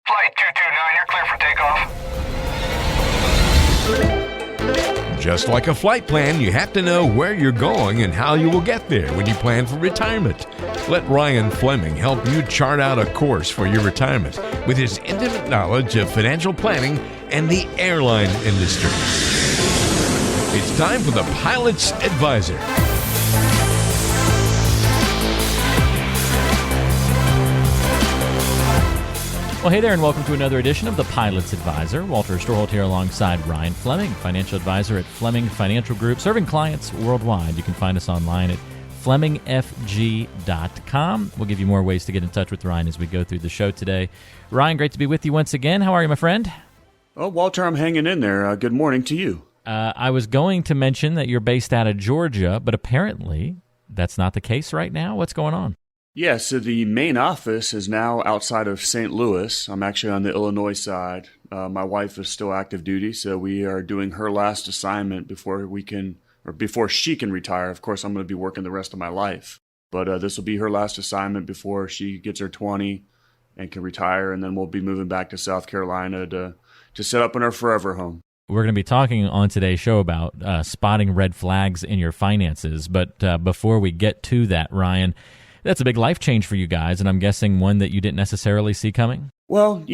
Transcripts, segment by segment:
Flight 229, you're clear for takeoff. Just like a flight plan, you have to know where you're going and how you will get there when you plan for retirement. Let Ryan Fleming help you chart out a course for your retirement with his intimate knowledge of financial planning and the airline industry. It's time for the Pilot's Advisor. Well, hey there, and welcome to another edition of the Pilot's Advisor. Walter Storholt here alongside Ryan Fleming, financial advisor at Fleming Financial Group, serving clients worldwide. You can find us online at FlemingFG.com. We'll give you more ways to get in touch with Ryan as we go through the show today. Ryan, great to be with you once again. How are you, my friend? Oh, Walter, I'm hanging in there. Good morning to you. I was going to mention that you're based out of Georgia, but apparently that's not the case right now. What's going on? Yeah, so the main office is now outside of St. Louis. I'm actually on the Illinois side. My wife is still active duty, so we are doing her last assignment before she can retire. Of course, I'm going to be working the rest of my life, but this will be her last assignment before she gets her 20 and can retire, and then we'll be moving back to South Carolina to set up in our forever home. We're going to be talking on today's show about spotting red flags in your finances, but before we get to that, Ryan, that's a big life change for you guys, and I'm guessing one that you didn't necessarily see coming? Well,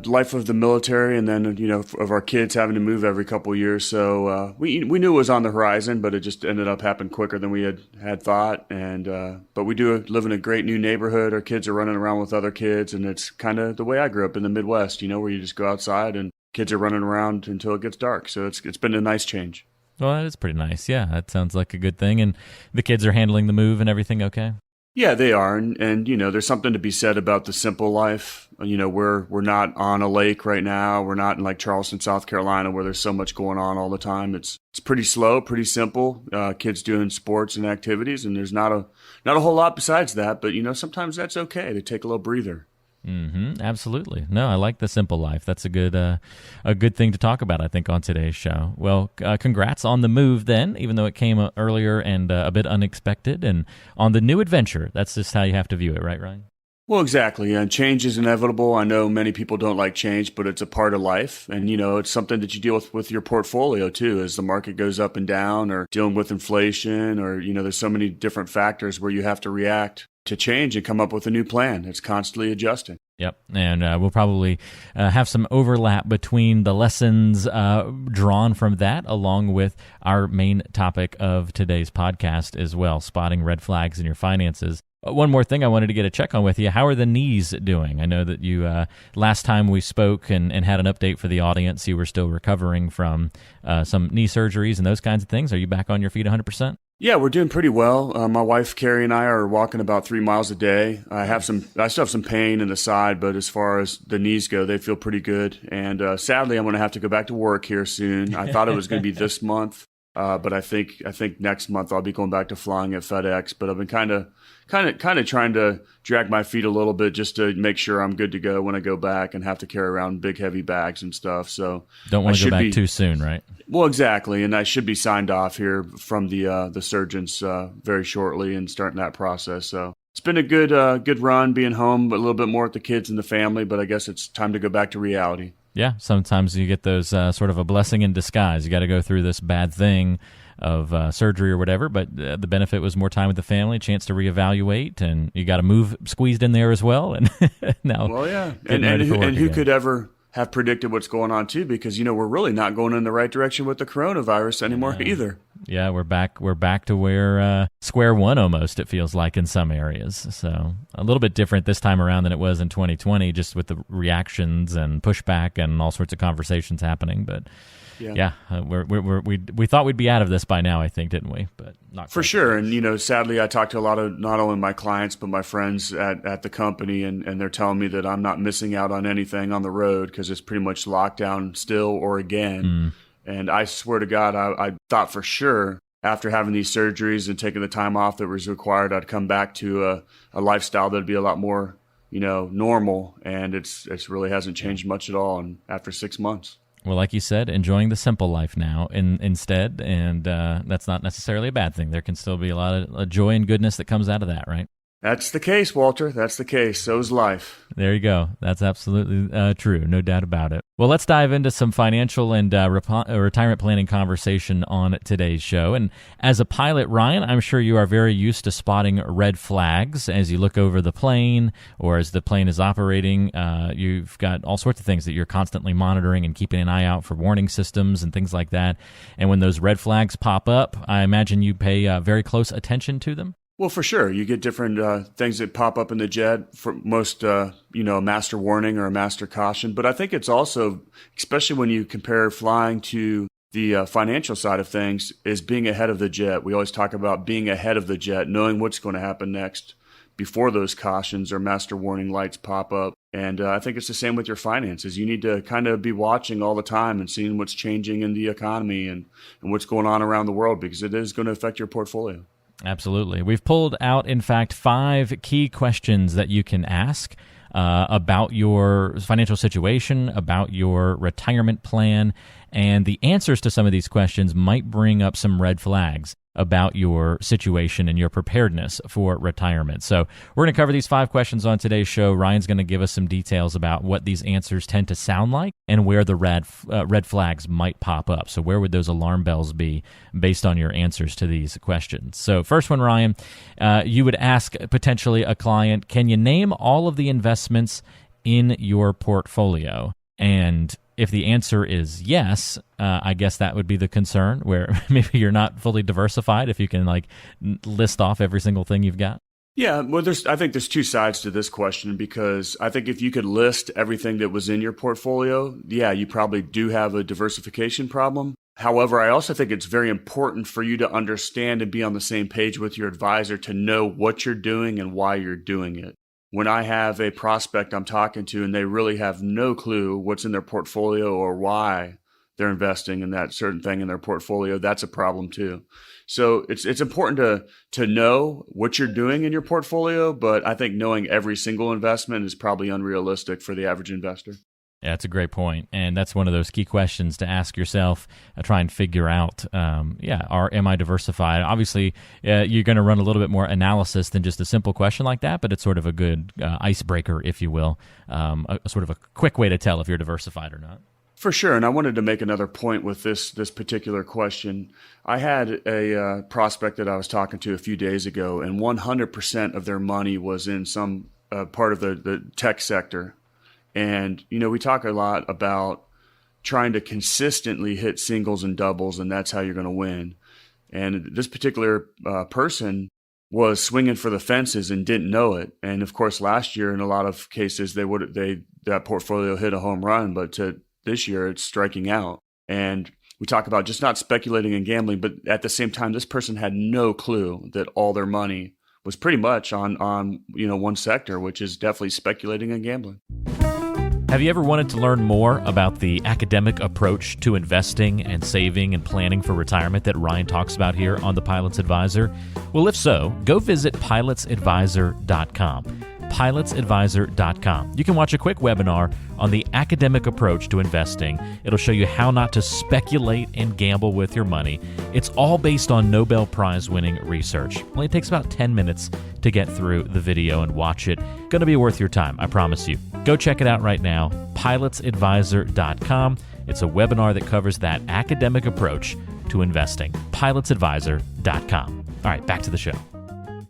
life of the military, and then, of our kids having to move every couple of years. So we knew it was on the horizon, but it just ended up happening quicker than we had thought. And but we do live in a great new neighborhood. Our kids are running around with other kids, and it's kind of the way I grew up in the Midwest, where you just go outside and kids are running around until it gets dark. So it's been a nice change. Well, that is pretty nice. Yeah, that sounds like a good thing. And the kids are handling the move and everything okay? Yeah, they are. And there's something to be said about the simple life. We're not on a lake right now. We're not in like Charleston, South Carolina, where there's so much going on all the time. It's pretty slow, pretty simple. Kids doing sports and activities, and there's not a whole lot besides that. But, sometimes that's okay to take a little breather. Mm-hmm, absolutely. No, I like the simple life. That's a good thing to talk about, I think, on today's show. Well, congrats on the move then, even though it came earlier and a bit unexpected, and on the new adventure. That's just how you have to view it, right, Ryan? Well, exactly. And change is inevitable. I know many people don't like change, but it's a part of life. And, it's something that you deal with your portfolio, too, as the market goes up and down, or dealing with inflation, or, there's so many different factors where you have to react to change and come up with a new plan. It's constantly adjusting. Yep, and we'll probably have some overlap between the lessons drawn from that, along with our main topic of today's podcast as well, spotting red flags in your finances. One more thing I wanted to get a check on with you. How are the knees doing? I know that you, last time we spoke and had an update for the audience, you were still recovering from some knee surgeries and those kinds of things. Are you back on your feet 100%? Yeah, we're doing pretty well. My wife, Carrie, and I are walking about 3 miles a day. I still have some pain in the side, but as far as the knees go, they feel pretty good. And sadly, I'm going to have to go back to work here soon. I thought it was going to be this month, but I think next month I'll be going back to flying at FedEx. But I've been kind of trying to drag my feet a little bit just to make sure I'm good to go when I go back and have to carry around big, heavy bags and stuff. So don't want to go back too soon, right? Well, exactly, and I should be signed off here from the surgeons very shortly and starting that process. So it's been a good run being home, but a little bit more with the kids and the family. But I guess it's time to go back to reality. Yeah, sometimes you get those sort of a blessing in disguise. You got to go through this bad thing of surgery or whatever, but the benefit was more time with the family, a chance to reevaluate, and you got a move squeezed in there as well. And now, well, yeah, and who could ever have predicted what's going on too? Because we're really not going in the right direction with the coronavirus anymore either. Yeah, we're back to where square one almost. It feels like in some areas. So a little bit different this time around than it was in 2020, just with the reactions and pushback and all sorts of conversations happening. But yeah, we thought we'd be out of this by now, I think, didn't we? But not for sure. And sadly, I talked to a lot of not only my clients but my friends at the company, and they're telling me that I'm not missing out on anything on the road because it's pretty much lockdown still or again. And I swear to God, I thought for sure after having these surgeries and taking the time off that was required, I'd come back to a lifestyle that'd be a lot more, normal. And it's really hasn't changed much at all after 6 months. Well, like you said, enjoying the simple life now instead, and that's not necessarily a bad thing. There can still be a lot of joy and goodness that comes out of that, right? That's the case, Walter. That's the case. So's life. There you go. That's absolutely true. No doubt about it. Well, let's dive into some financial and retirement planning conversation on today's show. And as a pilot, Ryan, I'm sure you are very used to spotting red flags as you look over the plane or as the plane is operating. You've got all sorts of things that you're constantly monitoring and keeping an eye out for warning systems and things like that. And when those red flags pop up, I imagine you pay very close attention to them. Well, for sure. You get different things that pop up in the jet. For most, a master warning or a master caution. But I think it's also, especially when you compare flying to the financial side of things, is being ahead of the jet. We always talk about being ahead of the jet, knowing what's going to happen next before those cautions or master warning lights pop up. And I think it's the same with your finances. You need to kind of be watching all the time and seeing what's changing in the economy and what's going on around the world, because it is going to affect your portfolio. Absolutely. We've pulled out, in fact, 5 key questions that you can ask about your financial situation, about your retirement plan, and the answers to some of these questions might bring up some red flags about your situation and your preparedness for retirement. So we're going to cover these 5 questions on today's show. Ryan's going to give us some details about what these answers tend to sound like and where the red flags might pop up. So where would those alarm bells be based on your answers to these questions? So first one, Ryan, you would ask potentially a client, can you name all of the investments in your portfolio? And if the answer is yes, I guess that would be the concern, where maybe you're not fully diversified if you can list off every single thing you've got. Yeah, well, I think there's 2 sides to this question, because I think if you could list everything that was in your portfolio, yeah, you probably do have a diversification problem. However, I also think it's very important for you to understand and be on the same page with your advisor to know what you're doing and why you're doing it. When I have a prospect I'm talking to and they really have no clue what's in their portfolio or why they're investing in that certain thing in their portfolio, that's a problem too. So it's important to know what you're doing in your portfolio, but I think knowing every single investment is probably unrealistic for the average investor. Yeah, that's a great point. And that's one of those key questions to ask yourself, try and figure out, am I diversified? Obviously, you're going to run a little bit more analysis than just a simple question like that, but it's sort of a good icebreaker, if you will, a sort of a quick way to tell if you're diversified or not. For sure. And I wanted to make another point with this particular question. I had a prospect that I was talking to a few days ago, and 100% of their money was in some part of the tech sector. And, we talk a lot about trying to consistently hit singles and doubles, and that's how you're going to win. And this particular person was swinging for the fences and didn't know it. And of course, last year, in a lot of cases, that portfolio hit a home run, but this year it's striking out. And we talk about just not speculating and gambling, but at the same time, this person had no clue that all their money was pretty much on one sector, which is definitely speculating and gambling. Have you ever wanted to learn more about the academic approach to investing and saving and planning for retirement that Ryan talks about here on The Pilot's Advisor? Well, if so, go visit pilotsadvisor.com. pilotsadvisor.com. You can watch a quick webinar on the academic approach to investing. It'll show you how not to speculate and gamble with your money. It's all based on Nobel Prize-winning research. Only takes about 10 minutes to get through the video and watch it. Going to be worth your time, I promise you. Go check it out right now, pilotsadvisor.com. It's a webinar that covers that academic approach to investing. pilotsadvisor.com. All right, back to the show.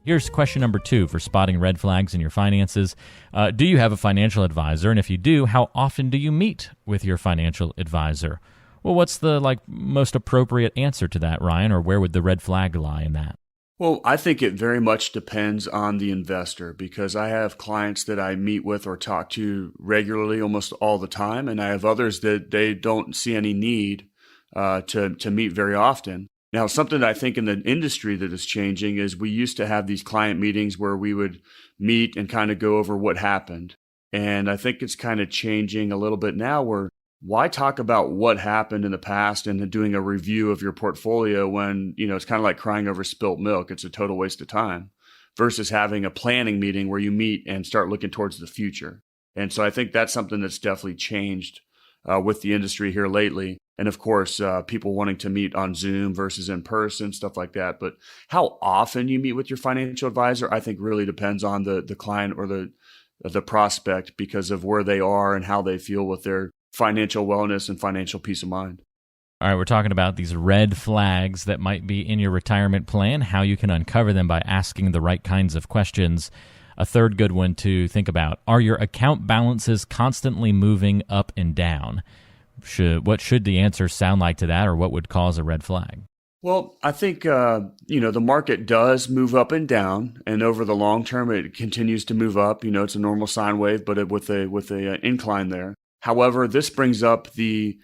Here's question number 2 for spotting red flags in your finances. Do you have a financial advisor? And if you do, how often do you meet with your financial advisor? Well, what's the most appropriate answer to that, Ryan, or where would the red flag lie in that? Well, I think it very much depends on the investor, because I have clients that I meet with or talk to regularly almost all the time, and I have others that they don't see any need to meet very often. Now, something that I think in the industry that is changing is we used to have these client meetings where we would meet and kind of go over what happened. And I think it's kind of changing a little bit now, where why talk about what happened in the past and doing a review of your portfolio when, it's kind of like crying over spilt milk. It's a total waste of time versus having a planning meeting where you meet and start looking towards the future. And so I think that's something that's definitely changed with the industry here lately. And of course, people wanting to meet on Zoom versus in person, stuff like that. But how often you meet with your financial advisor, I think really depends on the client or the prospect, because of where they are and how they feel with their financial wellness and financial peace of mind. All right, we're talking about these red flags that might be in your retirement plan, how you can uncover them by asking the right kinds of questions. A third good one to think about: are your account balances constantly moving up and down? What should the answer sound like to that, or what would cause a red flag? Well, I think, the market does move up and down, and over the long term, it continues to move up. It's a normal sine wave, but with a incline there. However, this brings up the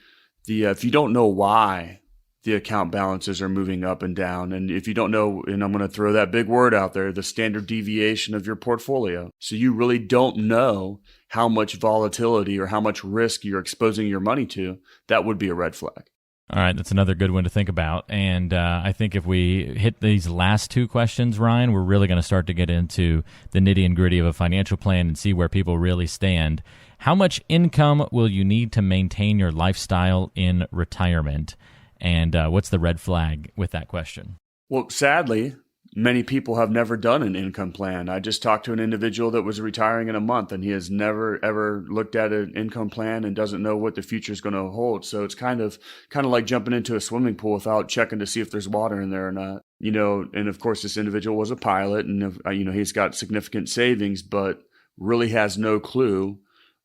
if you don't know why the account balances are moving up and down, and if you don't know, and I'm going to throw that big word out there, the standard deviation of your portfolio. So you really don't know how much volatility or how much risk you're exposing your money to, that would be a red flag. All right, that's another good one to think about. And I think if we hit these last two questions, Ryan, we're really going to start to get into the nitty and gritty of a financial plan and see where people really stand. How much income will you need to maintain your lifestyle in retirement? And what's the red flag with that question? Well, sadly, many people have never done an income plan. I just talked to an individual that was retiring in a month, and he has never, ever looked at an income plan and doesn't know what the future is going to hold. So it's kind of like jumping into a swimming pool without checking to see if there's water in there or not. And of course, this individual was a pilot, and he's got significant savings, but really has no clue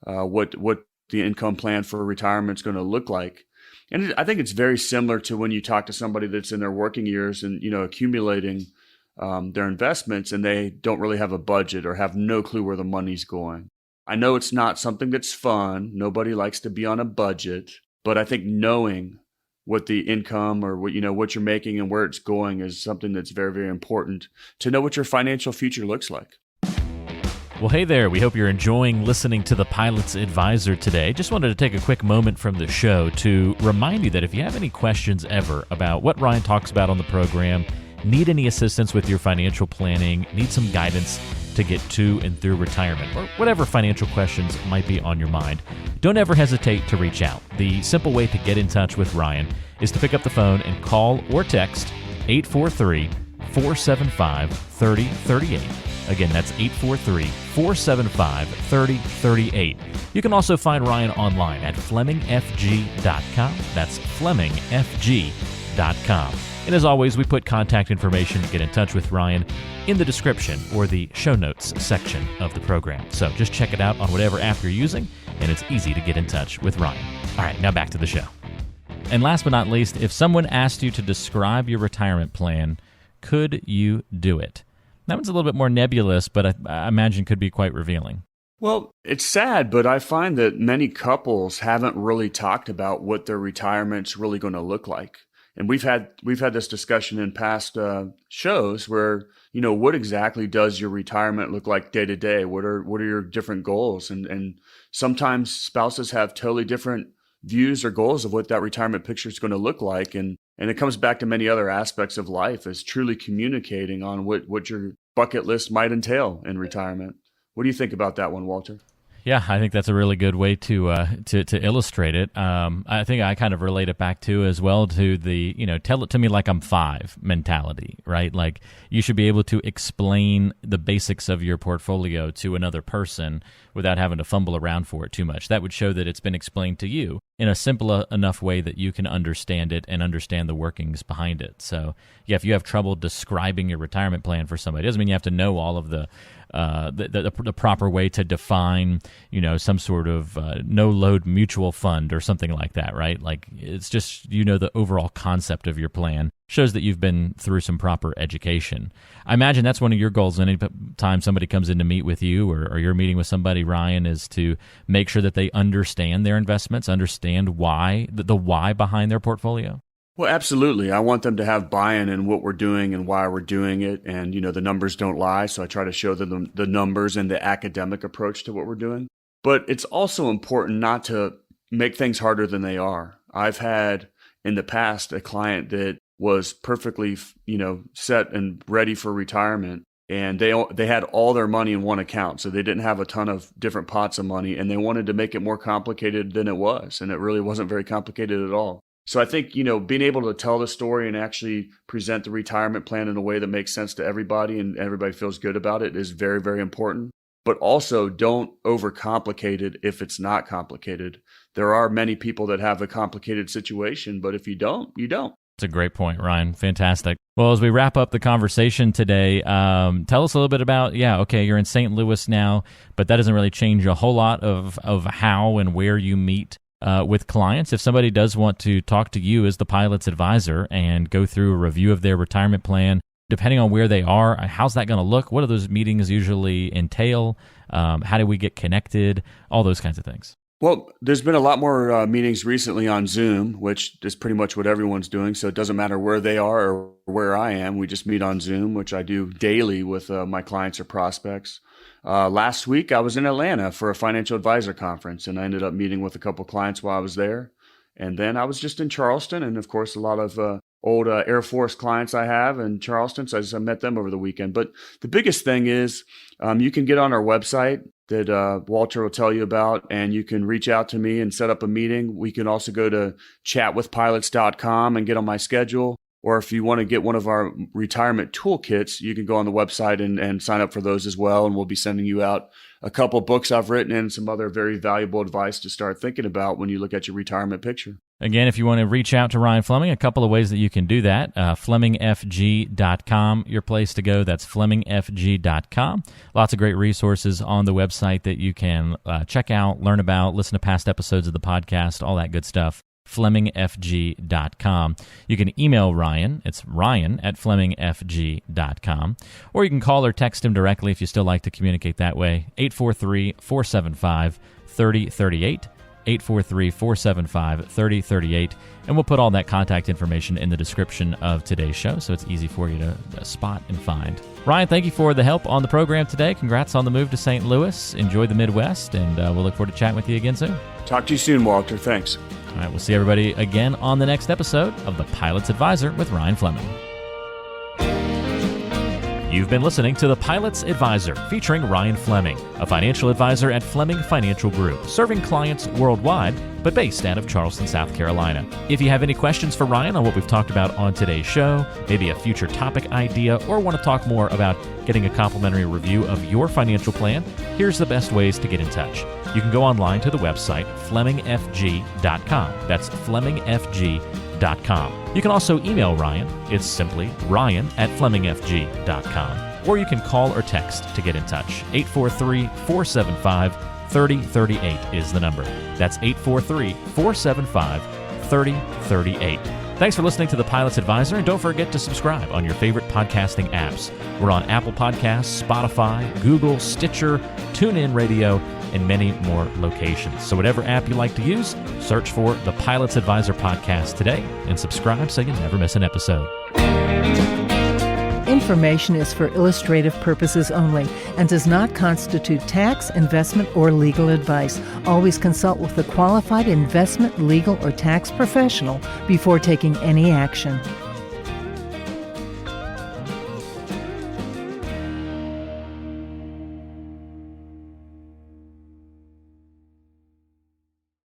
what the income plan for retirement is going to look like. And I think it's very similar to when you talk to somebody that's in their working years and, accumulating their investments, and they don't really have a budget or have no clue where the money's going. I know it's not something that's fun. Nobody likes to be on a budget, but I think knowing what the income or what you're making and where it's going is something that's very, very important to know what your financial future looks like. Well, hey there. We hope you're enjoying listening to the Pilot's Advisor today. Just wanted to take a quick moment from the show to remind you that if you have any questions ever about what Ryan talks about on the program, need any assistance with your financial planning, need some guidance to get to and through retirement, or whatever financial questions might be on your mind, don't ever hesitate to reach out. The simple way to get in touch with Ryan is to pick up the phone and call or text 843-475-3038. Again, that's 843-475-3038. You can also find Ryan online at FlemingFG.com. That's FlemingFG.com. And as always, we put contact information to get in touch with Ryan in the description or the show notes section of the program. So just check it out on whatever app you're using, and it's easy to get in touch with Ryan. All right, now back to the show. And last but not least, if someone asked you to describe your retirement plan, could you do it? That one's a little bit more nebulous, but I imagine could be quite revealing. Well, it's sad, but I find that many couples haven't really talked about what their retirement's really going to look like. And we've had this discussion in past shows where, what exactly does your retirement look like day to day? What are your different goals? And sometimes spouses have totally different views or goals of what that retirement picture is going to look like. And it comes back to many other aspects of life, as truly communicating on what your bucket list might entail in retirement. What do you think about that one, Walter? Yeah, I think that's a really good way to illustrate it. I think I kind of relate it back to as well to the, tell it to me like I'm 5 mentality, right? Like you should be able to explain the basics of your portfolio to another person without having to fumble around for it too much. That would show that it's been explained to you in a simple enough way that you can understand it and understand the workings behind it. So yeah, if you have trouble describing your retirement plan for somebody, it doesn't mean you have to know all of the proper way to define, some sort of no-load mutual fund or something like that, right? Like it's just, the overall concept of your plan shows that you've been through some proper education. I imagine that's one of your goals any time somebody comes in to meet with you or you're meeting with somebody, Ryan, is to make sure that they understand their investments, understand why, the why behind their portfolio. Well, absolutely. I want them to have buy-in in what we're doing and why we're doing it. And, the numbers don't lie. So I try to show them the numbers and the academic approach to what we're doing. But it's also important not to make things harder than they are. I've had in the past a client that was perfectly, set and ready for retirement. And they had all their money in one account. So they didn't have a ton of different pots of money. And they wanted to make it more complicated than it was. And it really wasn't very complicated at all. So I think, being able to tell the story and actually present the retirement plan in a way that makes sense to everybody and everybody feels good about it is very, very important. But also don't overcomplicate it if it's not complicated. There are many people that have a complicated situation, but if you don't, you don't. That's a great point, Ryan. Fantastic. Well, as we wrap up the conversation today, tell us a little bit about, you're in St. Louis now, but that doesn't really change a whole lot of how and where you meet with clients. If somebody does want to talk to you as the pilot's advisor and go through a review of their retirement plan, depending on where they are, how's that going to look? What do those meetings usually entail? How do we get connected? All those kinds of things. Well, there's been a lot more meetings recently on Zoom, which is pretty much what everyone's doing. So it doesn't matter where they are or where I am. We just meet on Zoom, which I do daily with my clients or prospects. Last week, I was in Atlanta for a financial advisor conference, and I ended up meeting with a couple clients while I was there. And then I was just in Charleston, and of course, a lot of old Air Force clients I have in Charleston. So I met them over the weekend. But the biggest thing is you can get on our website that Walter will tell you about, and you can reach out to me and set up a meeting. We can also go to chatwithpilots.com and get on my schedule. Or if you want to get one of our retirement toolkits, you can go on the website and sign up for those as well. And we'll be sending you out a couple books I've written and some other very valuable advice to start thinking about when you look at your retirement picture. Again, if you want to reach out to Ryan Fleming, a couple of ways that you can do that. FlemingFG.com, your place to go. That's FlemingFG.com. Lots of great resources on the website that you can check out, learn about, listen to past episodes of the podcast, all that good stuff. FlemingFG.com. You can email Ryan. It's Ryan@FlemingFG.com. Or you can call or text him directly if you still like to communicate that way. 843-475-3038. 843-475-3038. And we'll put all that contact information in the description of today's show, so it's easy for you to spot and find. Ryan, thank you for the help on the program today. Congrats on the move to St. Louis. Enjoy the Midwest, and we'll look forward to chatting with you again soon. Talk to you soon, Walter. Thanks. All right, we'll see everybody again on the next episode of The Pilot's Advisor with Ryan Fleming. You've been listening to The Pilot's Advisor, featuring Ryan Fleming, a financial advisor at Fleming Financial Group, serving clients worldwide, but based out of Charleston, South Carolina. If you have any questions for Ryan on what we've talked about on today's show, maybe a future topic idea, or want to talk more about getting a complimentary review of your financial plan, here's the best ways to get in touch. You can go online to the website, FlemingFG.com. That's FlemingFG.com. You can also email Ryan. It's simply Ryan@FlemingFG.com. Or you can call or text to get in touch. 843-475-3038 is the number. That's 843-475-3038. Thanks for listening to The Pilot's Advisor, and don't forget to subscribe on your favorite podcasting apps. We're on Apple Podcasts, Spotify, Google, Stitcher, TuneIn Radio, and many more locations. So whatever app you like to use, search for The Pilot's Advisor podcast today and subscribe so you never miss an episode. Information is for illustrative purposes only and does not constitute tax, investment, or legal advice. Always consult with a qualified investment, legal, or tax professional before taking any action.